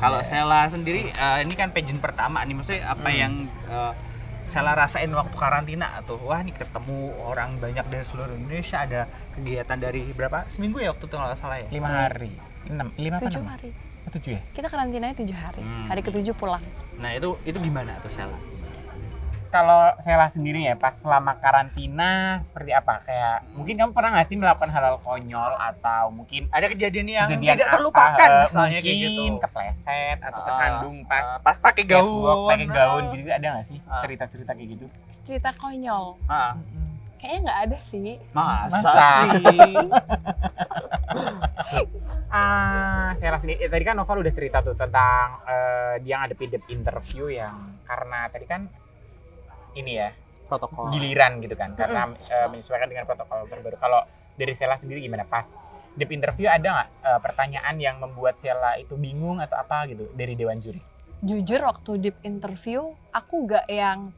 Kalau Sela sendiri, ini kan pageant pertama nih, maksudnya apa yang Sela rasain waktu karantina tuh? Wah, nih ketemu orang banyak dari seluruh Indonesia, ada kegiatan dari berapa? Seminggu ya waktu itu kalau salah ya? 5 hari. 5 apa 7 6? hari. 7 ya? Kita karantinanya 7 hari. Hari ke-7 pulang. Nah, itu gimana tuh Sela? Kalau Sela sendiri ya, pas selama karantina seperti apa? Kayak mungkin kamu pernah nggak sih melakukan hal-hal konyol atau mungkin Ada kejadian yang kejadian tidak apa, terlupakan misalnya kayak mungkin gitu. kepleset atau kesandung pas Pas pakai catwalk, gaun. pakai gaun gitu, ada nggak sih cerita-cerita kayak gitu? Cerita konyol. Ah, Kayaknya nggak ada sih. masa Masa? sih? Sela sendiri, tadi kan Noval udah cerita tuh tentang dia ngadepin interview yang karena tadi kan ini ya Protokol. giliran gitu kan karena menyesuaikan dengan protokol terbaru. Kalau dari Sela sendiri gimana pas di interview, ada nggak pertanyaan yang membuat Sela itu bingung atau apa gitu dari dewan juri? Jujur waktu deep interview aku nggak yang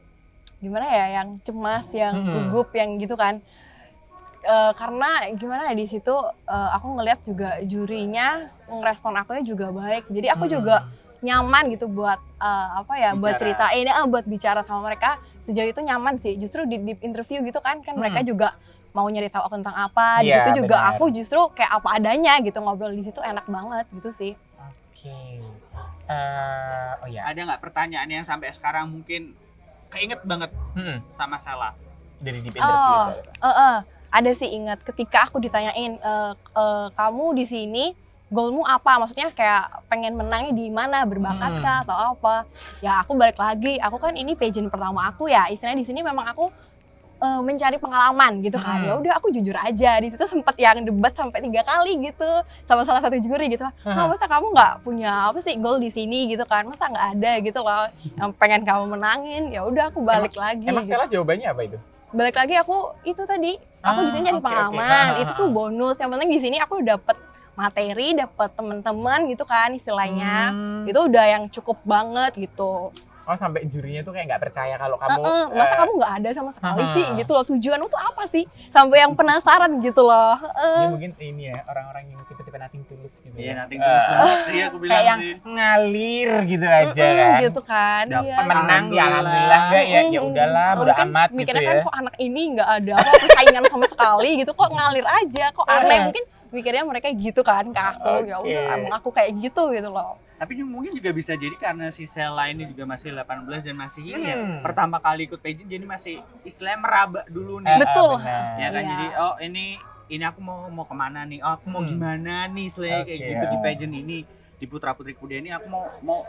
gimana ya, yang cemas, yang gugup, yang gitu kan. Karena gimana ya, di situ aku ngeliat juga jurinya ngerespon akunya juga baik. Jadi aku juga nyaman gitu buat buat ceritain, buat bicara sama mereka. Sejauh itu nyaman sih. Justru di deep interview gitu kan mereka juga mau nyari tahu aku tentang apa. Di Iya, situ juga benar. aku justru kayak apa adanya gitu, ngobrol di situ enak banget gitu sih. Oke. Oh ya. Ada nggak pertanyaan yang sampai sekarang mungkin keinget banget sama Sela? Dari deep interview itu. Ada sih, ingat ketika aku ditanyain kamu di sini goalmu apa? Maksudnya kayak pengen menangnya di mana, berbakat kah atau apa? Ya aku balik lagi, aku kan ini pageant pertama aku ya. Istilahnya di sini memang aku mencari pengalaman gitu kan. Ya udah aku jujur aja. Di situ sempet yang debat sampai 3 kali gitu sama salah satu juri gitu. Masa kamu nggak punya apa sih goal di sini gitu kan? Masa nggak ada gitu loh yang pengen kamu menangin? Ya udah aku balik lagi. Emang gitu. Sela jawabannya apa itu? Balik lagi aku itu tadi, aku di sini cari oke. pengalaman. Itu tuh bonus. Yang penting di sini aku dapet materi, dapet teman-teman gitu kan istilahnya. Itu udah yang cukup banget gitu. Oh, sampai jurinya tuh kayak nggak percaya kalau kamu Masa kamu nggak ada sama sekali sih gitu loh, tujuanmu tuh apa sih? Sampai yang penasaran gitu loh. ya mungkin ini ya orang-orang yang tipe-tipe nothing tulus gitu. Iya, nanti tulus banget sih aku bilang kayak yang sih. ngalir gitu aja kan. Gitu kan. Dapat Iya. Menang ya alhamdulillah, enggak ya ya udahlah bodo Mungkin amat gitu mikirnya ya. kan kok anak ini nggak ada apa persaingan sama sekali gitu, kok ngalir aja, kok aneh. Mungkin mikirnya mereka gitu kan ke aku. Ya udah, emang aku kayak gitu loh. Tapi mungkin juga bisa jadi karena si Sela ini juga masih 18 dan masih pertama kali ikut pageant, jadi masih istilahnya meraba dulu nih. Betul. Benar. Ya kan, Iya. jadi oh ini aku mau kemana nih? Oh, aku mau gimana nih kayak Oke. gitu di pageant ini, di Putra Putri Kuda ini aku mau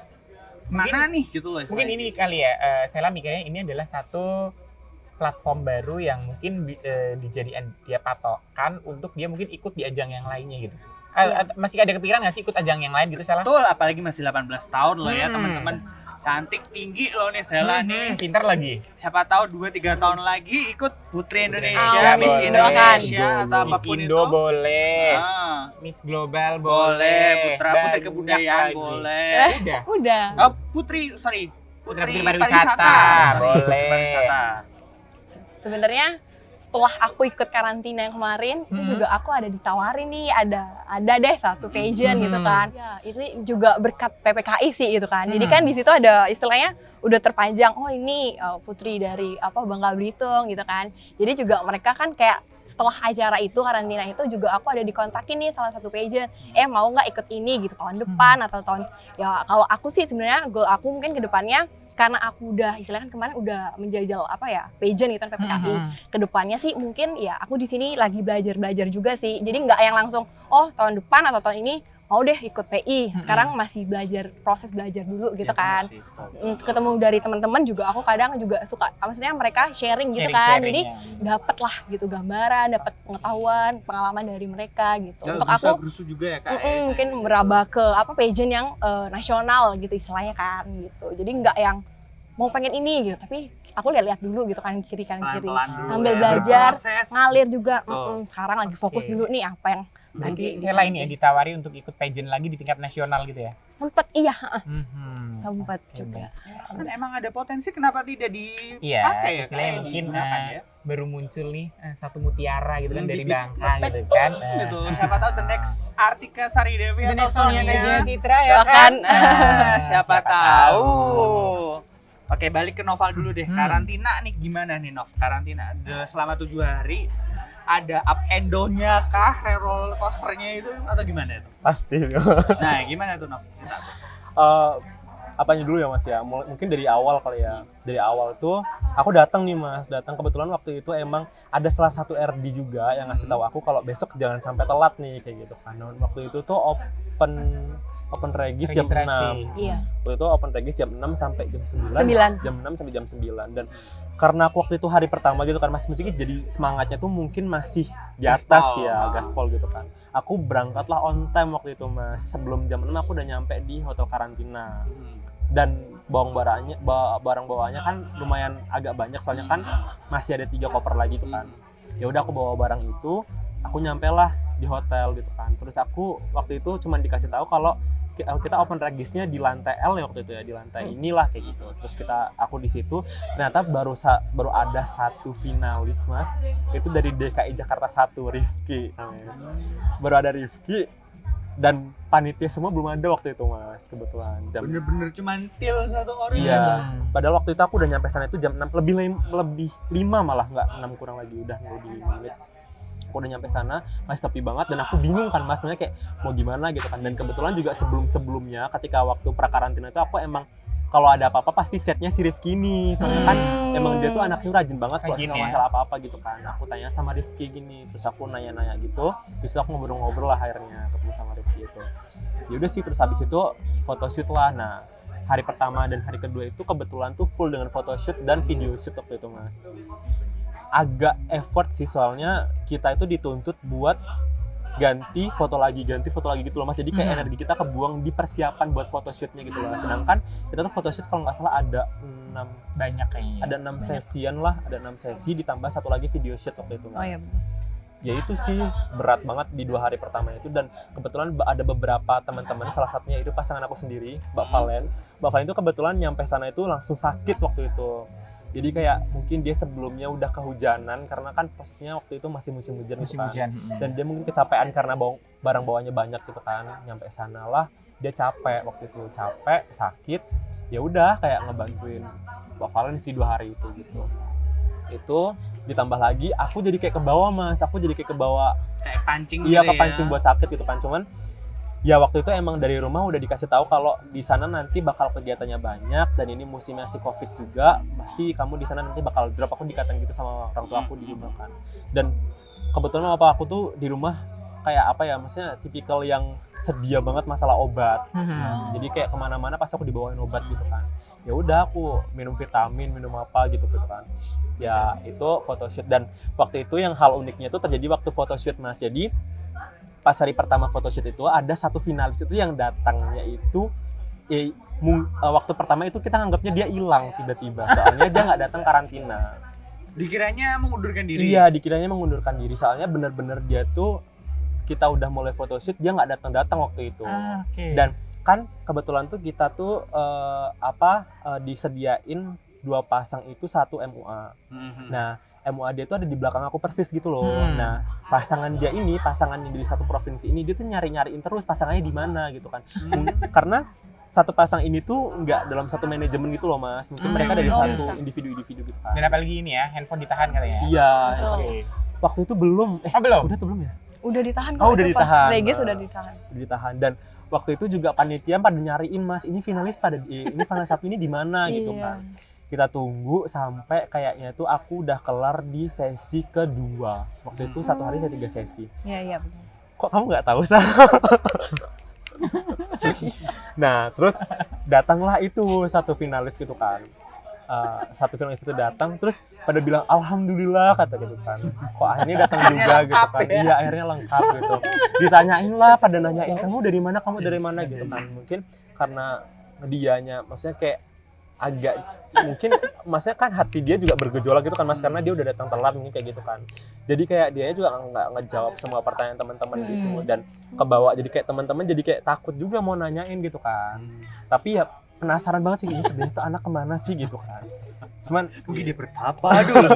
mana nih gitu loh. Mungkin ini kali ya, Sela mikirnya ini adalah satu platform baru yang mungkin dijadikan dia patokan untuk dia mungkin ikut di ajang yang lainnya gitu. Masih ada kepikiran nggak sih ikut ajang yang lain gitu Sela? Betul, apalagi masih 18 tahun loh ya teman-teman. Cantik tinggi loh nih Sela nih. Pintar lagi. Siapa tahu 2-3 tahun lagi ikut Putri Indonesia, Amin, Miss doakan. Indonesia atau Miss apapun Indo itu. boleh. Miss Global boleh, Putra Putri banyak Kebudayaan lagi. boleh. Udah. Putri Putra Putri Pariwisata, boleh. Pariwisata. Sebenarnya setelah aku ikut karantina yang kemarin, itu juga aku ada ditawarin nih, ada deh satu pageant gitu kan. Ya, itu juga berkat PPKI sih gitu kan. Jadi kan di situ ada istilahnya udah terpanjang, oh ini putri dari Bangka Belitung gitu kan. Jadi juga mereka kan kayak setelah acara itu, karantina itu juga aku ada dikontakin nih salah satu pageant, mau nggak ikut ini gitu tahun depan atau tahun, ya kalau aku sih sebenarnya goal aku mungkin ke depannya, karena aku udah istilahnya kan kemarin udah menjajal pageant gitu kan PPKI. Kedepannya sih mungkin ya aku di sini lagi belajar juga sih. Jadi nggak yang langsung tahun depan atau tahun ini mau deh ikut PI. Sekarang masih proses belajar dulu gitu kan. Ketemu dari teman-teman juga aku kadang juga suka, maksudnya mereka sharing gitu kan. Jadi dapet lah gitu gambaran, dapet pengetahuan, pengalaman dari mereka gitu. Ya, untuk aku gerusu juga ya Kak. mungkin meraba ke pageant yang nasional gitu istilahnya kan gitu. Jadi nggak yang mau pengen ini gitu, tapi aku lihat dulu gitu kan kiri Pelan-pelan dulu sambil ya, belajar, berproses. ngalir juga. Oh. Sekarang lagi fokus dulu nih apa yang Berarti Sela ini ya ditawari untuk ikut pageant lagi di tingkat nasional gitu ya? Sempet iya, Mhm. sempet Oke, juga. Kan emang ada potensi, kenapa tidak Iya, dipakai ya? istilahnya Kayak mungkin digunakan ya. baru muncul nih satu mutiara gitu kan dari Bibit Bangka petek gitu kan. Gitu. Siapa tahu the next Artika Sari Dewi The atau next Sonia Sonia. Virginia Citra ya Bahkan, kan? Siapa tahu. Oke, balik ke Noval dulu deh. Hmm. Karantina nih gimana nih, Nov? Karantina selama 7 hari ada up and down-nya kah, roller coaster-nya itu atau gimana itu? Pasti. Nah, gimana tuh, Nov? Apanya dulu ya Mas ya? Mungkin dari awal kali ya. Dari awal tuh aku datang nih Mas. Datang kebetulan waktu itu emang ada salah satu RD juga yang ngasih tahu aku kalau besok jangan sampai telat nih kayak gitu kan. Nah, waktu itu tuh open regis jam 6. Registrasi. Iya. Waktu itu open regis jam 6 sampai jam 9. 9. Jam 6 sampai jam 9 dan karena aku waktu itu hari pertama gitu kan masih sedikit jadi semangatnya tuh mungkin masih di atas Gaspol. ya, gaspol gitu kan. Aku berangkatlah on time waktu itu Mas. Sebelum jam 6 aku udah nyampe di hotel karantina. Dan barang bawaannya kan lumayan agak banyak soalnya kan masih ada 3 koper lagi tuh kan. Ya udah aku bawa barang itu, aku nyampe lah di hotel gitu kan. Terus aku waktu itu cuma dikasih tahu kalau kita open regisnya di lantai L ya waktu itu ya, di lantai inilah kayak gitu. Terus aku di situ ternyata baru ada satu finalis Mas. Itu dari DKI Jakarta 1, Rifki. Baru ada Rifki dan panitia semua belum ada waktu itu Mas, kebetulan. Bener-bener cuman til satu orang. Iya. Padahal waktu itu aku udah nyampe sana itu jam 6 lebih 5 malah, nggak 6 kurang lagi, udah lebih 5 menit. Aku udah nyampe sana masih sepi banget dan aku bingung kan Mas, sebenarnya kayak mau gimana gitu kan. Dan kebetulan juga sebelumnya ketika waktu prakarantina itu aku emang kalau ada apa-apa pasti chatnya si Rifki ini, soalnya kan emang dia tuh anaknya rajin banget kalau Rajin segala ya? masalah apa-apa gitu kan. Aku tanya sama Rifki gini, terus aku nanya-nanya gitu, terus aku ngobrol-ngobrol lah akhirnya ketemu sama Rifki itu. Ya udah sih, terus habis itu photoshoot lah. Nah, hari pertama dan hari kedua itu kebetulan tuh full dengan photoshoot dan video shoot waktu itu Mas. Agak effort sih soalnya kita itu dituntut buat ganti foto lagi gitu loh Mas. Jadi kayak energi kita kebuang di persiapan buat photoshootnya gitu loh. Sedangkan kita tuh photoshoot kalau nggak salah ada 6 Banyak kayaknya. ada 6 sesian lah, ada 6 sesi ditambah satu lagi video shoot waktu itu Mas. Oh iya betul. Ya itu sih berat banget di 2 hari pertama itu, dan kebetulan ada beberapa teman-teman, salah satunya itu pasangan aku sendiri, Mbak Valen. Mbak Valen itu kebetulan nyampe sana itu langsung sakit waktu itu. Jadi kayak mungkin dia sebelumnya udah kehujanan karena kan posisinya waktu itu masih musim hujan gitu kan. Dan dia mungkin kecapean karena barang bawanya banyak gitu kan. Nyampe sana lah dia capek waktu itu, capek, sakit. Ya udah kayak ngebantuin Mbak Valen sih 2 hari itu gitu. Itu ditambah lagi aku jadi kayak kebawa Mas, aku jadi kayak kebawa Kayak pancing iya gitu kepancing ya. buat sakit gitu kan. Cuman ya waktu itu emang dari rumah udah dikasih tahu kalau di sana nanti bakal kegiatannya banyak dan ini musimnya si Covid juga, pasti kamu di sana nanti bakal drop. Aku dikatain gitu sama orang tua aku di rumah kan. Dan kebetulan bapak aku tuh di rumah kayak apa ya, maksudnya tipikal yang sedia banget masalah obat. Nah, jadi kayak kemana-mana pasti aku dibawain obat gitu kan. Ya udah aku minum vitamin, minum apa gitu kan. Ya itu photoshoot, dan waktu itu yang hal uniknya itu terjadi waktu photoshoot Mas. Jadi pas hari pertama photoshoot itu ada satu finalis itu yang datangnya itu waktu pertama itu kita anggapnya dia hilang tiba-tiba, soalnya dia nggak datang karantina. Dikiranya mengundurkan diri. Iya, dikiranya mengundurkan diri, soalnya bener-bener dia tuh kita udah mulai photoshoot dia nggak datang waktu itu. Dan kan kebetulan tuh kita tuh disediain 2 pasang itu 1 MUA. Nah MUA dia tuh ada di belakang aku persis gitu loh. Nah pasangan dia ini, pasangan yang dari satu provinsi ini, dia tuh nyariin terus pasangannya di mana gitu kan. Karena satu pasang ini tuh nggak dalam satu manajemen gitu loh Mas. Mungkin mereka dari satu individu-individu gitu kan. Dan apalagi ini ya, handphone ditahan katanya. Iya. Betul. Waktu itu belum. Belum? Udah tuh belum ya? Udah ditahan. Oh, kok udah itu ditahan. Pas Regis udah ditahan. Udah ditahan. Dan waktu itu juga panitia pada nyariin Mas, ini finalis satu ini di mana gitu kan. Kita tunggu sampai kayaknya tuh aku udah kelar di sesi kedua. Waktu itu 1 hari saya 3 sesi. Iya betul. Kok kamu nggak tahu Sal? Nah terus datanglah itu satu finalis gitu kan. Satu finalis itu datang, terus pada bilang alhamdulillah kata gitu kan. Kok akhirnya datang juga gitu kan. Iya akhirnya lengkap gitu. Ditanyain lah, pada nanyain kamu dari mana gitu kan. Mungkin karena dianya maksudnya kayak agak mungkin maksudnya kan hati dia juga bergejolak gitu kan Mas, karena dia udah datang telat mungkin kayak gitu kan. Jadi kayak dia juga nggak ngejawab semua pertanyaan teman-teman gitu, dan kebawa jadi kayak teman-teman jadi kayak takut juga mau nanyain gitu kan. Tapi ya penasaran banget sih, ini sebenarnya tuh anak kemana sih gitu kan. Cuman Mungkin dia bertapa dulu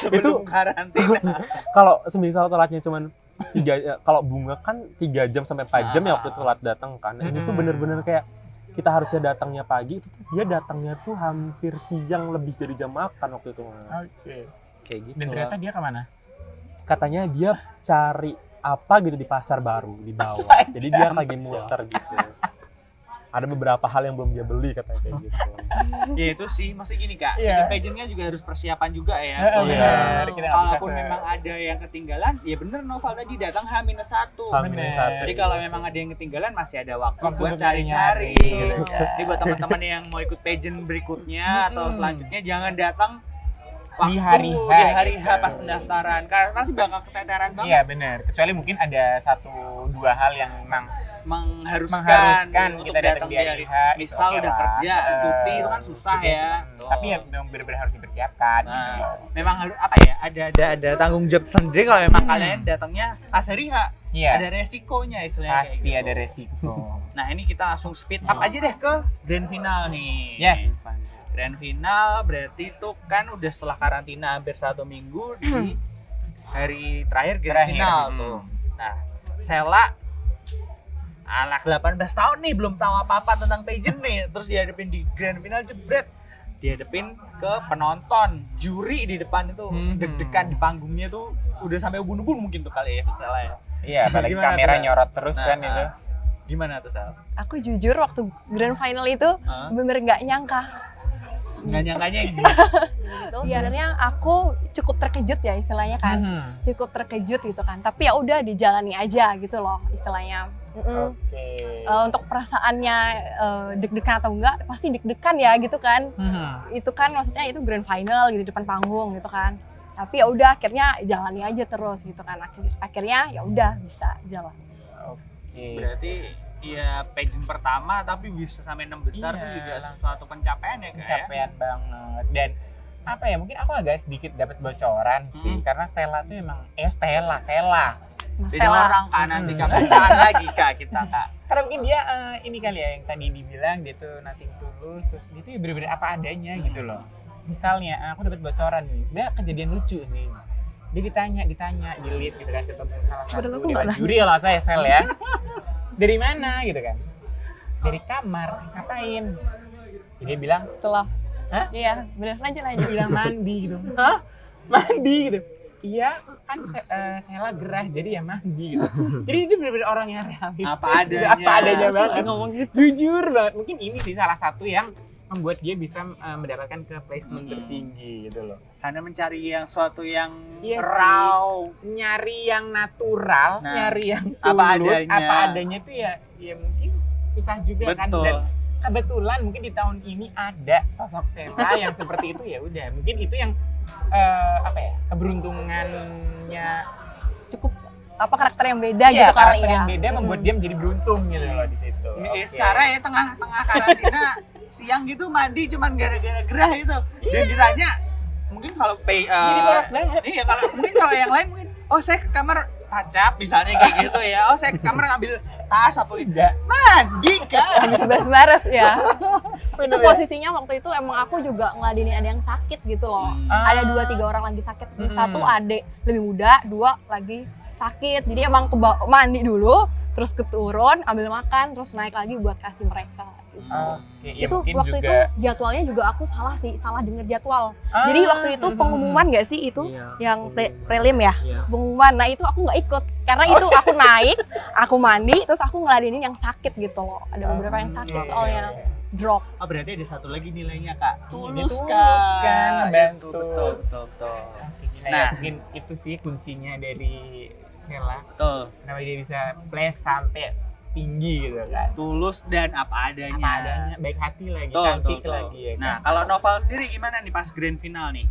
sebelum Itu- karantina. kalau semisal telatnya cuman 3, kalau bunga kan 3 jam sampai 4 jam ya waktu itu telat datang kan. Ini tuh bener-bener kayak kita harusnya datangnya pagi, itu tuh dia datangnya tuh hampir siang lebih dari jam makan waktu itu Mas. Oke. Kayak gitu. Dan ternyata dia kemana? Katanya dia cari apa gitu di pasar baru di bawah. Jadi dia lagi muter gitu. Ada beberapa hal yang belum dia beli katanya kayak gitu. Ya itu sih, maksudnya gini Kak, Iya. di pageantnya juga harus persiapan juga ya. Heeh, Iya. benar. Kita nggak bisa Kalaupun memang ada yang ketinggalan, ya bener Noval tadi datang H-1. H-1. Jadi kalau memang ada yang ketinggalan masih ada waktu Waktu buat untuk cari-cari. nyari. Gitu. Jadi buat teman-teman yang mau ikut pageant berikutnya atau selanjutnya jangan datang waktu Di hari H, di hari H gitu. pas pendaftaran, karena pasti bakal keteteran banget. Iya benar. Kecuali mungkin ada 1-2 hal yang memang Mengharuskan kita datang di hari H. itu misal oke udah lah. kerja, cuti itu kan susah Cuti ya. sih. Tapi ya memang benar-benar harus dipersiapkan. gitu Nah, loh. memang harus apa ya? Ada tanggung jawab sendiri kalau memang kalian datangnya pas hari H. Iya. Ada resikonya istilahnya kayak Pasti gitu. ada resiko. Nah, ini kita langsung speed up aja deh ke grand final nih. Yes. Grand final berarti itu kan udah setelah karantina hampir 1 minggu di hari terakhir grand Terakhir, final tuh. Nah, Sela anak 18 tahun nih belum tahu apa-apa tentang pageant nih, terus dihadapin di grand final jebret, dihadapin ke penonton, juri di depan itu deg-degan di panggungnya tuh udah sampai ubun-ubun mungkin tuh kali ya Sela ya. Iya, apalagi Gimana kamera tuh? nyorot terus Nah, kan itu. Gimana tuh Sel? Aku jujur waktu grand final itu Hah? bener nggak nyangka. Nggak nyangkanya gitu. Gitu. Sebenarnya aku cukup terkejut ya istilahnya kan. Cukup terkejut gitu kan. Tapi ya udah dijalani aja gitu loh istilahnya. Oke. Untuk perasaannya deg-degan atau enggak pasti deg-degan ya gitu kan. Itu kan maksudnya itu grand final gitu depan panggung gitu kan. Tapi ya udah akhirnya jalani aja terus gitu kan. Akhirnya ya udah bisa jalan. Oke. Berarti ya pageant pertama tapi bisa sampai 6 besar Iya, tuh juga langsung. sesuatu pencapaian ya Kak ya. Pencapaian banget. Dan apa ya, mungkin aku agak sedikit dapat bocoran sih, karena Stella tuh emang Stella. Nah, Beda Sela. orang kan nanti Kak pecahan lagi Kak kita Kak. Karena mungkin dia ini kali ya yang tadi dibilang dia tuh nothing tulus, terus dia tuh ya bener-bener apa adanya gitu loh. Misalnya aku dapat bocoran nih, sebenarnya kejadian lucu sih. Dia ditanya di lift gitu kan, ketemu salah satu Padahal aku dewan nggak juri kalau saya Sel ya. Dari mana gitu kan? Dari kamar, ngapain? Jadi dia bilang, Setelah Hah? Iya, bener lanjut. dia bilang mandi gitu. Hah? Mandi gitu. Iya, kan Sela gerah jadi ya mandi gitu. Jadi itu benar-benar orang yang realistis. Apa gitu. adanya. Apa adanya banget. Ngomong gitu. Jujur banget. Mungkin ini sih salah satu yang membuat dia bisa mendapatkan ke placement tertinggi gitu loh. Karena mencari yang suatu yang Iya sih. raw. Nyari yang natural, Nah, nyari yang apa tulus, adanya. apa adanya tuh ya mungkin susah juga kan. Betul. Dan kebetulan mungkin di tahun ini ada sosok Sela yang seperti itu, ya udah mungkin itu yang apa ya, keberuntungannya Cukup apa karakter yang beda iya, gitu kali karakter ya. yang beda membuat dia menjadi beruntung gitu loh di situ. Ya, secara ya tengah-tengah karantina siang gitu mandi cuman gara-gara gerah gitu. Dan ditanya mungkin kalau Jadi polos banget. Iya, kalau yang lain mungkin oh saya ke kamar tacap misalnya kayak gitu ya. Oh saya ke kamar ngambil tas apa Enggak. mandi kan. Habis bares-bares ya. Itu Bener ya? posisinya waktu itu emang aku juga ngeladenin ada yang sakit gitu loh. Ada 2-3 orang lagi sakit. Satu adik lebih muda, 2 lagi sakit. Jadi emang mandi dulu, terus keturun, ambil makan, terus naik lagi buat kasih mereka. Gitu. Oke, ya Itu mungkin waktu juga itu jadwalnya juga aku salah denger jadwal. Jadi waktu itu pengumuman nggak sih itu Iya. yang prelim ya? Iya. Pengumuman. Nah itu aku nggak ikut karena itu aku naik, aku mandi, terus aku ngeladenin yang sakit gitu loh. Ada beberapa yang sakit Oke. soalnya drop. Oh berarti ada satu lagi nilainya Kak. Tulus Tulus kan, ngebantu. Betul. Nah, Nah. mungkin itu sih kuncinya dari Sela. Betul. Kenapa dia bisa place sampai tinggi gitu kan. Tulus dan apa adanya. Apa adanya, baik hati lagi, Betul, cantik betul. lagi ya kan. Nah, kalau Noval sendiri gimana nih pas grand final nih?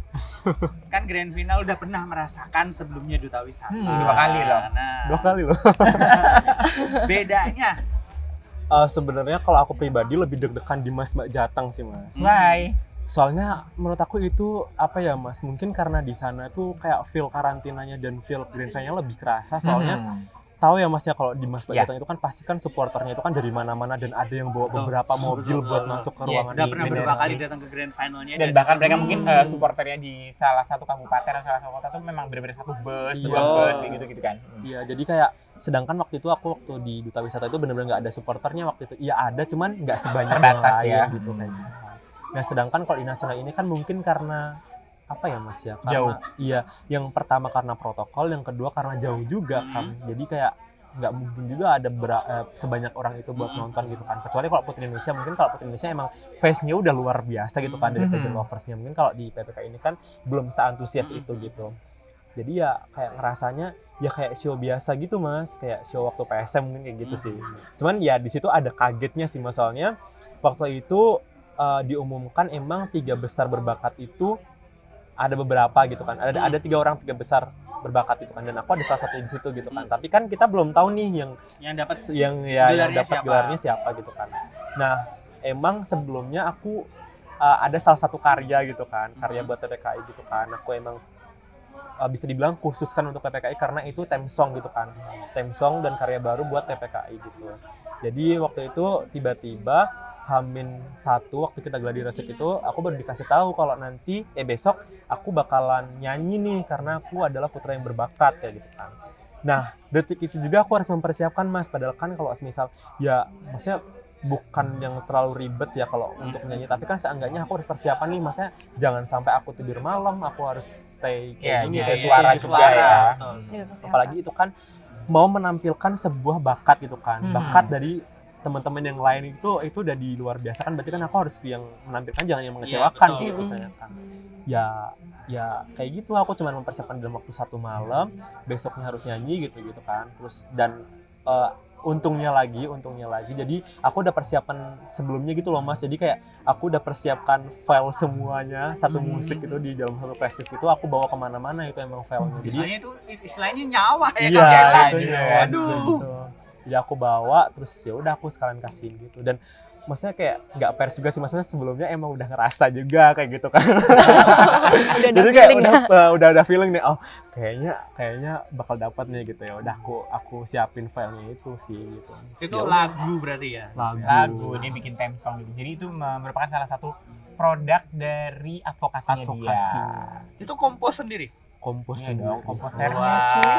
Kan grand final udah pernah merasakan sebelumnya Duta Wisata. 2 kali loh. Nah, 2 kali loh. bedanya Sebenarnya kalau aku pribadi lebih deg-degan di Mas Mbak Jateng sih Mas. Why? Soalnya menurut aku itu apa ya Mas, mungkin karena di sana tuh kayak feel karantinanya dan feel Grand Final-nya lebih kerasa. Soalnya tahu ya Mas ya, kalau di Mas Mbak Jateng itu kan pasti kan supporternya itu kan dari mana-mana dan ada yang bawa beberapa mobil buat masuk ke ruangan. Udah sih, pernah bener beberapa sih. kali datang ke Grand Finalnya Dan bahkan mereka mungkin supporternya di salah satu kabupaten atau salah satu kota tuh memang benar-benar satu bus, dua Iya. bus kayak gitu kan. Iya, jadi kayak sedangkan waktu itu aku waktu di Duta Wisata itu benar-benar nggak ada supporternya waktu itu. Iya ada, cuman nggak sebanyak yang Terbatas lain ya. gitu kayak gitu. Nah sedangkan kalau di nasional ini kan mungkin karena apa ya Mas ya? Karena, Jauh. Iya, yang pertama karena protokol, yang kedua karena jauh juga kan. Jadi kayak nggak mungkin juga ada sebanyak orang itu buat nonton gitu kan. Kecuali kalau Putri Indonesia, mungkin kalau Putri Indonesia emang fans-nya udah luar biasa gitu kan dari pageant lovers-nya. Mungkin kalau di PPK ini kan belum seantusias itu gitu. Jadi ya kayak ngerasanya ya kayak show biasa gitu Mas, kayak show waktu PSM mungkin kayak gitu sih. Cuman ya di situ ada kagetnya sih Mas, soalnya waktu itu diumumkan emang 3 besar berbakat itu ada beberapa gitu kan. Ada 3 orang 3 besar berbakat itu kan, dan aku ada salah satu di situ gitu kan. Tapi kan kita belum tahu nih yang dapat gelarnya siapa gitu kan. Nah, emang sebelumnya aku ada salah satu karya gitu kan, karya buat PPKI gitu kan. Aku emang bisa dibilang khusus kan untuk PPKI karena itu theme song gitu kan. Theme song dan karya baru buat PPKI gitu. Jadi waktu itu tiba-tiba H-1 waktu kita gladi resik itu aku baru dikasih tahu kalau nanti besok aku bakalan nyanyi nih karena aku adalah putra yang berbakat kayak gitu kan. Nah, detik itu juga aku harus mempersiapkan Mas, padahal kan kalau misal ya maksudnya bukan yang terlalu ribet ya kalau untuk nyanyi, tapi kan seenggaknya aku harus persiapan nih, maksudnya jangan sampai aku tidur malam, aku harus stay kayak gini kayak suara gitu, juga ya. Apalagi itu kan mau menampilkan sebuah bakat gitu kan, bakat dari teman-teman yang lain itu udah di luar biasa kan, berarti kan aku harus yang menampilkan, jangan yang mengecewakan gitu saya kan. Ya kayak gitu, aku cuma mempersiapkan dalam waktu 1 malam, besoknya harus nyanyi gitu kan. Terus dan untungnya lagi jadi aku udah persiapan sebelumnya gitu loh Mas, jadi kayak aku udah persiapkan file semuanya satu musik itu di dalam satu flashdisk itu aku bawa kemana-mana itu emang filenya. Jadi istilahnya nyawa ya. Iya, itu gitu. aduh. Gitu. Jadi aku bawa, terus ya udah aku sekalian kasih gitu. Dan maksudnya kayak nggak pers juga sih, maksudnya sebelumnya emang udah ngerasa juga kayak gitu kan. Jadi kayak udah ada feeling nih, oh kayaknya bakal dapat nih gitu ya. Udah aku siapin filenya itu sih gitu. Itu lagu berarti ya? Lagu dia bikin theme song gitu. Jadi itu merupakan salah satu produk dari advokasinya dia. Itu kompos sendiri? Kompos Iya sendiri. dong, komposernya cuy.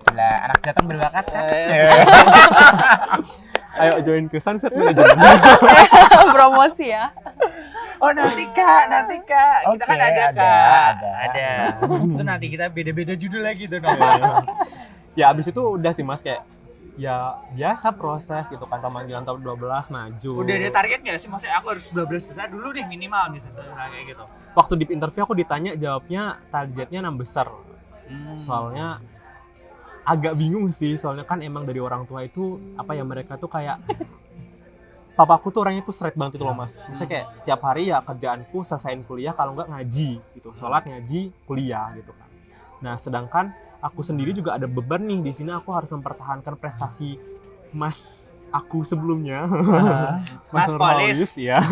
Gila, anak Jateng berbakat kan? Ayo join ke Sunset Manager. Promosi ya. Oh nanti kak, kita kan Oke, ada. ada. Itu nanti kita beda-beda judul lagi tuh dong. Ya abis itu udah sih Mas, kayak ya biasa proses gitu kan, pemanggilan tahun 12 maju. Udah ada target nggak sih? Maksudnya aku harus 12 besar dulu nih minimal misalnya kayak gitu. Waktu di interview aku ditanya, jawabnya targetnya 6 besar. Soalnya agak bingung sih, soalnya kan emang dari orang tua itu apa ya, mereka tuh kayak papaku tuh orangnya tuh straight banget itu loh Mas. Misalnya kayak tiap hari ya kerjaanku selesaiin kuliah, kalau nggak ngaji gitu, sholat ngaji kuliah gitu kan. Nah sedangkan aku sendiri juga ada beban nih di sini, aku harus mempertahankan prestasi Mas aku sebelumnya, Mas Nurholis ya,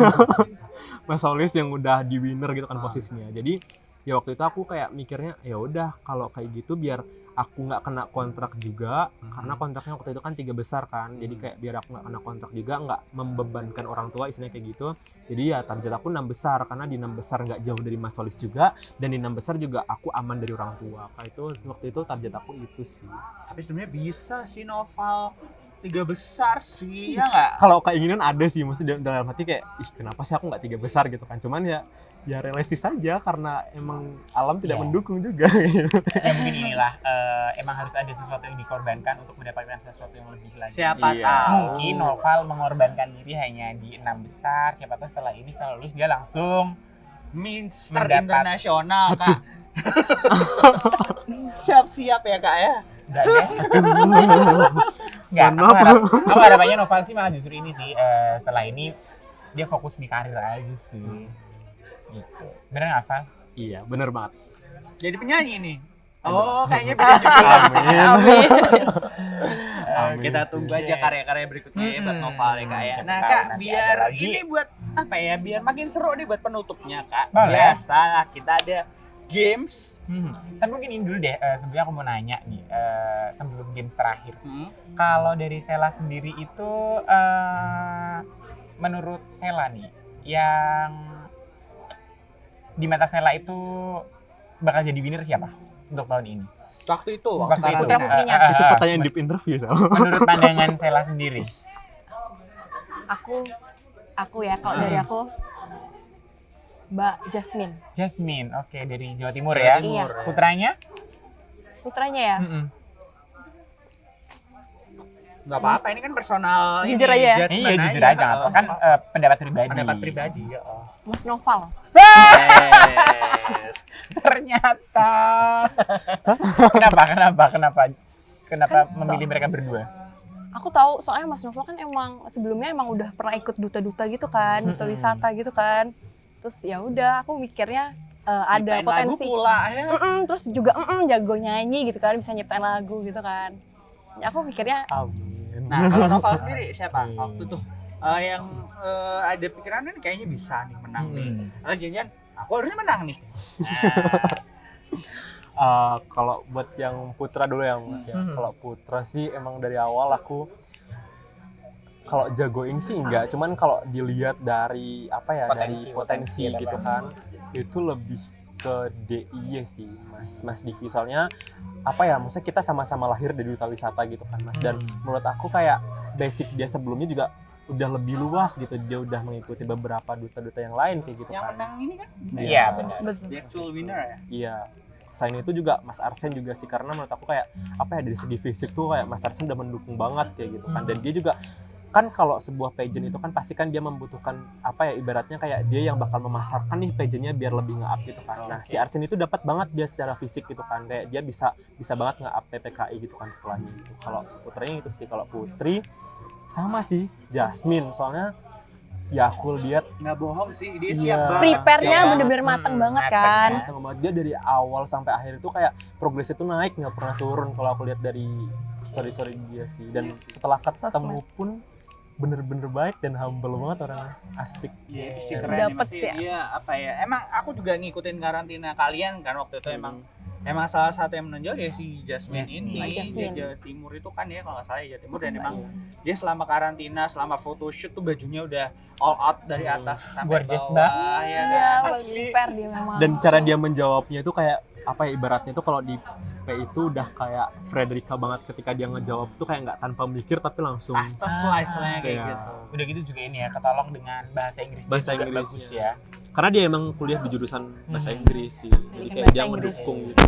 Mas Holis yang udah di winner gitu kan posisinya. Jadi ya waktu itu aku kayak mikirnya ya udah kalau kayak gitu biar aku nggak kena kontrak juga, karena kontraknya waktu itu kan 3 besar kan, jadi kayak biar aku nggak kena kontrak juga, nggak membebankan orang tua istilahnya kayak gitu. Jadi ya target aku 6 besar, karena di 6 besar nggak jauh dari Mas Solis juga, dan di 6 besar juga aku aman dari orang tua. Kayak itu waktu itu target aku itu sih. Tapi sebenarnya bisa sih Noval 3 besar sih, ya nggak? Kalau keinginan ada sih, maksudnya dalam hati kayak kenapa sih aku nggak 3 besar gitu kan, cuman ya realistis saja karena emang alam tidak mendukung juga gitu. Ya mungkin inilah emang harus ada sesuatu yang dikorbankan untuk mendapatkan sesuatu yang lebih lagi. Siapa tahu mungkin Noval mengorbankan diri hanya di 6 besar, siapa tahu setelah lulus dia langsung Minster internasional kak. Siap-siap ya kak ya. Enggak deh. Enggak, aku harapannya Noval sih malah justru ini sih, setelah ini dia fokus di karir aja sih. Gitu. Bener nggak, Val? Iya, bener banget. Jadi penyanyi nih. Oh, kayaknya beda juga. Amin. Kita tunggu aja karya-karya berikutnya ya buat Noval ya Kak ya. Siapa Nah tahu Kak, nanti biar ada lagi. ini buat apa ya, biar makin seru nih buat penutupnya Kak. Boleh. Biasalah kita ada games. Tapi mungkin ini dulu deh, sebelumnya aku mau nanya nih, sebelum games terakhir. Hmm. Kalau dari Sela sendiri itu, menurut Sela nih, yang di mata Sela itu bakal jadi winner siapa untuk tahun ini? Waktu itu, Waktu itu. Putra putrinya. Itu pertanyaan deep interview Sal. Menurut pandangan Sela sendiri. Aku ya, kalau dari aku Mbak Jasmine. Jasmine, oke, dari Jawa Timur Jawa ya. Timur. Iya. Putranya? Putranya ya. Mm-mm. Nggak apa-apa, ini kan personal. Jujur ini, aja ya? judgement Iya, jujur aja, nggak apa. Kan pendapat pribadi. pendapat pribadi ya. Mas Noval. Yes. Ternyata. Kenapa memilih mereka berdua? Aku tahu soalnya Mas Noval kan emang sebelumnya emang udah pernah ikut duta-duta gitu kan, duta wisata gitu kan. Terus ya udah aku mikirnya ada Nyiptain lagu potensi. pula ya. Terus juga jago nyanyi gitu kan, bisa nyiptain lagu gitu kan. Ya, aku mikirnya Amin. Nah, kalau Noval sendiri siapa? Hmm. Waktu tuh yang ada pikiran kan kayaknya bisa nih menang nih. Atau jangan aku harusnya menang nih. Kalau buat yang Putra dulu ya Mas ya. Hmm. Kalau Putra sih emang dari awal aku kalau jagoin sih enggak, cuman kalau dilihat dari apa ya, dari potensi ya, gitu kan, itu lebih ke DIY sih Mas Diki. Soalnya apa ya, maksudnya kita sama-sama lahir dari duta wisata gitu kan Mas, dan menurut aku kayak basic dia sebelumnya juga udah lebih luas gitu, dia udah mengikuti beberapa duta-duta yang lain kayak gitu Yang kan. menang ini kan Iya, benar. betul. the actual winner ya. Iya. Selain itu juga Mas Arsen juga sih, karena menurut aku kayak apa ya, dari segi fisik tuh kayak Mas Arsen udah mendukung banget kayak gitu kan. Dan dia juga kan kalau sebuah pageant itu kan pasti kan dia membutuhkan apa ya, ibaratnya kayak dia yang bakal memasarkan nih pageantnya biar lebih nge-up gitu kan. Nah, si Arsen itu dapat banget dia secara fisik gitu kan, kayak dia bisa banget nge-up PPKI gitu kan setelahnya gitu. Kalau putranya itu sih, kalau putri sama sih Jasmine, soalnya ya aku lihat Nggak bohong sih, dia Iya. siap banget. Prepare-nya Siap bener-bener mateng banget mateng kan. ya. matang banget. Dia dari awal sampai akhir itu kayak progresnya tuh naik, nggak pernah turun kalau aku lihat dari story dia sih. Dan setelah ketemu pun bener-bener baik dan humble banget orangnya, asik. Iya, itu sih keren Dapet nih, sih. Mas. Iya, apa ya? Emang aku juga ngikutin karantina kalian kan waktu itu emang salah satu yang menonjol ya si Jasmine ini. Jasmine. Dia Jawa Timur itu kan ya, kalau nggak salah ya Jawa Timur, dan emang dia selama karantina, selama photoshoot tuh bajunya udah all out dari atas sampai Gorgeous bawah. banget. Ya, Iya, kan? prepare dia memang. Dan cara dia menjawabnya itu kayak apa ya, ibaratnya itu kalau di P itu udah kayak Frederica banget, ketika dia ngejawab tuh kayak nggak tanpa mikir tapi langsung Astes lah istilahnya kayak Kayak- gitu. Udah gitu juga ini ya, ketolong dengan bahasa Inggris. Bahasa juga Inggris, bagus ya. ya. karena dia emang kuliah di jurusan bahasa Hmm. Inggris sih, jadi Pendidikan kayak dia bahasa Inggris. mendukung gitu.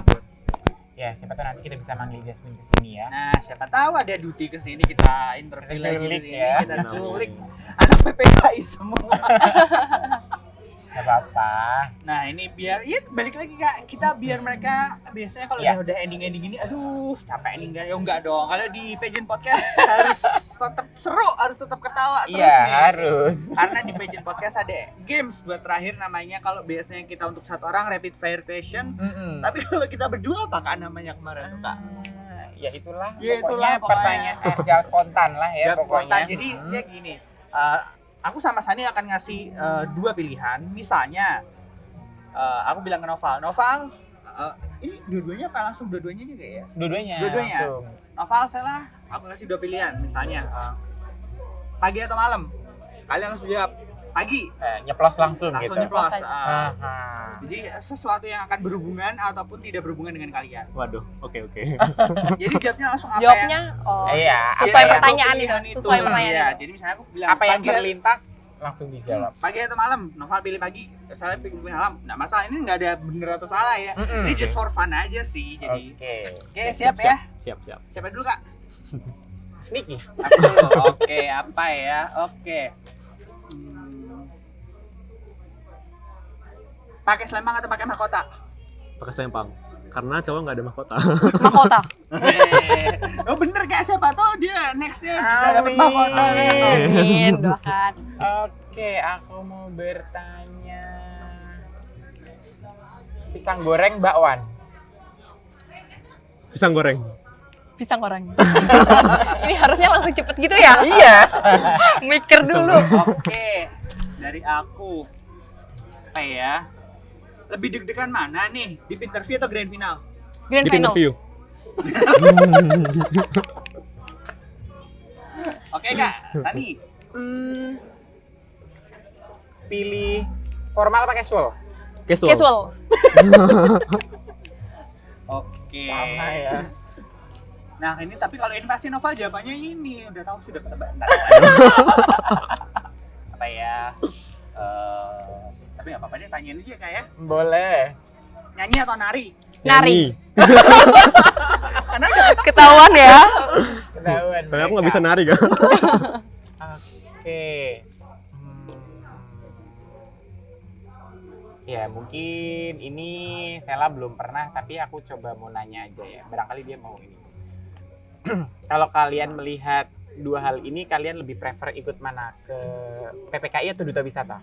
Ya, siapa tahu nanti kita bisa manggil Jasmine ke sini ya. Nah, siapa tahu ada Duty ke sini, kita interview Kita lagi di culik sini, ya. kita Nah, culik anak PPKI semua. Gak apa-apa. Nah, ini biar ya balik lagi Kak, kita biar mereka biasanya kalau Iya. udah ending-ending ini, aduh capek nih, enggak ya, enggak dong. Kalau di Pageant Podcast harus tetap seru, harus tetap ketawa terus Iya, nih. harus. Karena di Pageant Podcast ada games buat terakhir, namanya kalau biasanya kita untuk satu orang rapid fire question, tapi kalau kita berdua apa Kak namanya kemarin tuh Kak? Ya itulah. Ya, itulah, Pokoknya pokoknya. pertanyaan jawab spontan lah ya Jawab pokoknya. spontan. Jadi isinya gini, aku sama Sani akan ngasih dua pilihan. Misalnya aku bilang ke Noval, ini dua-duanya apa langsung dua-duanya juga ya? Dua-duanya. Dua-duanya. Langsung. Noval, salah, aku kasih dua pilihan. Misalnya pagi atau malam, kalian langsung jawab pagi, Nyeplos langsung langsung gitu. nyeplos. Aha. Jadi sesuatu yang akan berhubungan ataupun tidak berhubungan dengan kalian. Waduh, oke. Jadi jawabnya langsung apa Jawabnya Iya, sesuai apa yang- pertanyaan pilihan itu, sesuai pertanyaan Iya, itu. jadi misalnya aku bilang apa yang pagi, terlintas langsung dijawab. pagi atau malam. Noval pilih pagi, saya pilih malam. Nggak masalah, ini nggak ada bener atau salah ya. Mm-mm. Ini just for fun aja sih. Jadi Oke. oke, siap ya. Siap. Siapa dulu Kak? Sneaky. Aku dulu. Oke, apa ya? Oke. Pakai selempang atau pakai mahkota? Pakai selempang, karena cowok nggak ada mahkota. Mahkota. Oh bener Kak, siapa tahu dia nextnya bisa dapat Amin. mahkota. Amin, doakan. Oke, aku mau bertanya. Pisang goreng bakwan. Pisang goreng. Pisang goreng. Ini harusnya langsung cepet gitu ya? Iya. Mikir Pisang dulu. Oke, dari aku apa ya? Lebih deg-degan mana nih? Di interview atau grand final? Grand Di final. interview. Oke Kak, Sani. Pilih formal apa casual? Casual. Casual. Oke. Sama ya. Nah ini tapi kalau ini pasti Noval jawabannya ini udah tahu sudah ketebak. Bentar. Apa ya? Tapi nggak apa-apa deh tanyain aja Kak ya. Boleh. Nyanyi atau nari? Nari. Karena udah Ketahuan ya. Ketahuan. Soalnya aku nggak mereka. bisa nari kan. Oke. Ya mungkin ini Sela belum pernah, tapi aku coba mau nanya aja ya. Barangkali dia mau ini. Kalau kalian melihat dua hal ini, kalian lebih prefer ikut mana? Ke PPKI atau Duta Wisata?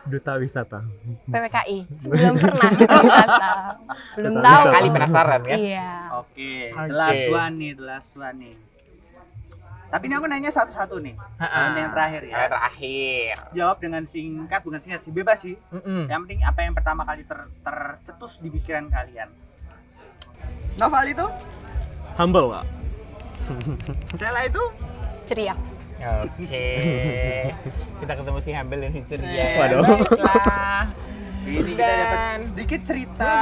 Duta wisata. PPKI. Belum pernah kita wisata. Belum Duta tahu. wisata. Kali penasaran ya? Iya. Oke, Oke. the last one nih. Tapi ini aku nanya satu-satu nih. Yang terakhir ya. Terakhir. Jawab dengan singkat, bukan singkat sih, bebas sih. Yang penting apa yang pertama kali tercetus di pikiran kalian. Noval itu, Humble Kak. Sela itu, Ceria. Oke. Kita ketemu si Humble dan si Ceria. Waduh. Baiklah. ini kita dapat Dan sedikit cerita,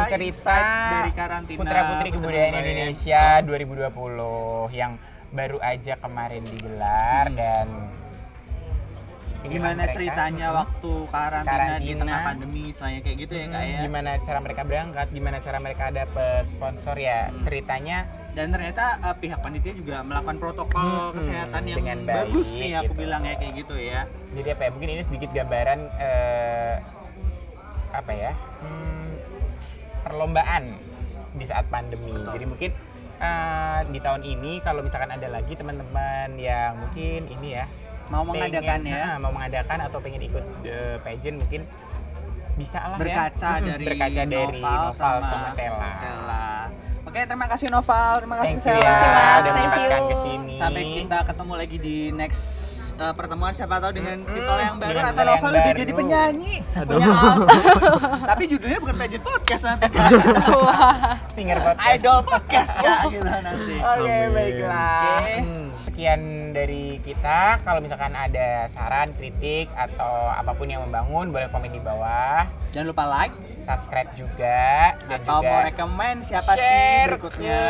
cerita insight dari karantina Putra Putri Betapa Kebudayaan Bayang. Indonesia 2020 yang baru aja kemarin digelar dan inilah Gimana mereka. ceritanya waktu karantina di tengah pandemi, misalnya kayak gitu ya Kak ya. Gimana cara mereka berangkat, gimana cara mereka dapet sponsor ya ceritanya. Dan ternyata pihak panitia juga melakukan protokol kesehatan yang dengan baik, bagus nih aku gitu. bilang ya kayak gitu ya. Jadi apa ya, mungkin ini sedikit gambaran apa ya, perlombaan di saat pandemi. Betul. Jadi mungkin di tahun ini kalau misalkan ada lagi teman-teman yang mungkin ini ya Mau mengadakan ya. mau mengadakan atau pengen ikut pageant, mungkin bisa lah Berkaca ya. dari berkaca dari Noval sama Sela. Oke, terima kasih Noval, terima kasih Thank you Sela. ya, Mas, udah thank menyempatkan you. ke sini. Sampai kita ketemu lagi di next pertemuan, siapa tahu dengan titol yang baru dengan atau titol yang Noval udah baru. jadi penyanyi. Punya album. Tapi judulnya bukan pageant podcast nanti. Singer podcast. Idol podcast Kak gitu nanti. Oke, Amin. baiklah. Oke. Sekian dari kita. Kalau misalkan ada saran, kritik, atau apapun yang membangun, boleh komen di bawah. Jangan lupa like Subscribe juga. Dan atau juga mau rekomen siapa sih share berikutnya.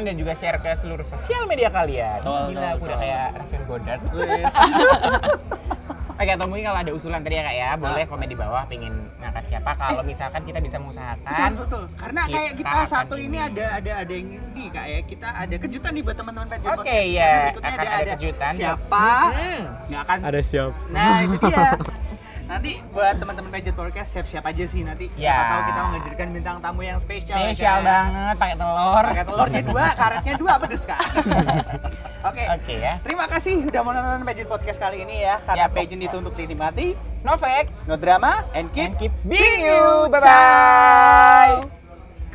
dan juga share ke seluruh sosial media kalian. Betul, Gila, aku udah betul. kayak Rachel Goddard. Wes. Oke, atau mungkin kalau ada usulan tadi ya Kak ya, boleh komen di bawah pengen ngangkat siapa. Kalau misalkan kita bisa mengusahakan. Betul. Karena Kita kayak kita akan satu ini ini. ada yang ini Kak ya. Kita ada kejutan nih buat teman-teman pageant Oke, podcast. ya. Karena berikutnya Akan ada kejutan. Siapa? Nggak akan. Ada siap. Nah, itu dia. Nanti buat teman-teman pageant podcast siap-siap aja sih nanti. Ya. Siapa tahu kita menghadirkan bintang tamu yang spesial. Spesial Kak. banget, pakai telur. Pakai telurnya 2, karetnya 2 pedes Kak. Oke. Oke ya. Terima kasih udah menonton pageant podcast kali ini ya. Karena Yap. pageant itu untuk dinikmati, No fake no drama, and keep and keep being you. Bye bye.